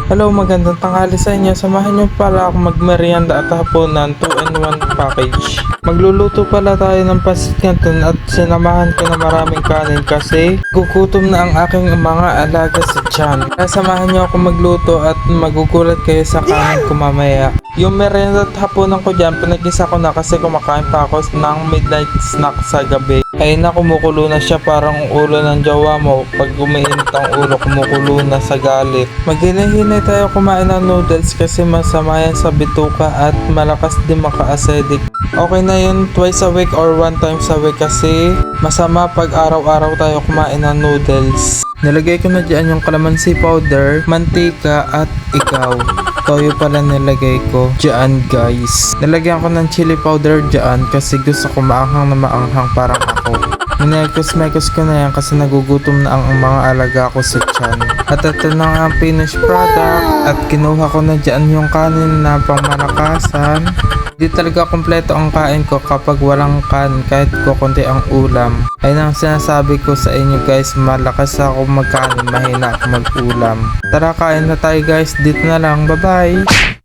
Hello, magandang tanghali sa inyo. Samahan niyo pala ako magmerienda at hapunan 2-in-1 package. Magluluto pala tayo ng pasit canton at sinamahan ko na maraming kanin kasi gugutom na ang aking mga alaga sa tiyan. Kaya samahan niyo ako magluto at magugulat kayo sa kanin ko mamaya. Yung merienda at hapunan ko dyan, pinag-isa ko na kasi kumakain pa ako ng midnight snack sa gabi. Ay na, kumukulo na siya, parang ulo ng jowa mo. Pag umiinit ang ulo, kumukulo na sa galit. Maghinay-hinay tayo kumain ng noodles kasi masama yan sa bituka at malakas din maka-acidic. Okay na yun twice a week or one times a week kasi masama pag araw-araw tayo kumain ng noodles. Nilagay ko na dyan yung calamansi powder, mantika at ikaw. Toyo pala nilagay ko dyan, guys. Nilagyan ko ng chili powder dyan kasi gusto ko maanghang na maanghang parang ako. Minekos-mekos ko na yan kasi nagugutom na ang mga alaga ko sa tiyan. At ito na nga ang finished product at kinuha ko na dyan yung kanin na pangmalakasan. Di talaga kompleto ang kain ko kapag walang kanin kahit kukunti ang ulam. Ayun ang sinasabi ko sa inyo, guys, malakas ako magkanin, mahina ako mag-ulam. Tara, kain na tayo, guys, dito na lang, bye bye.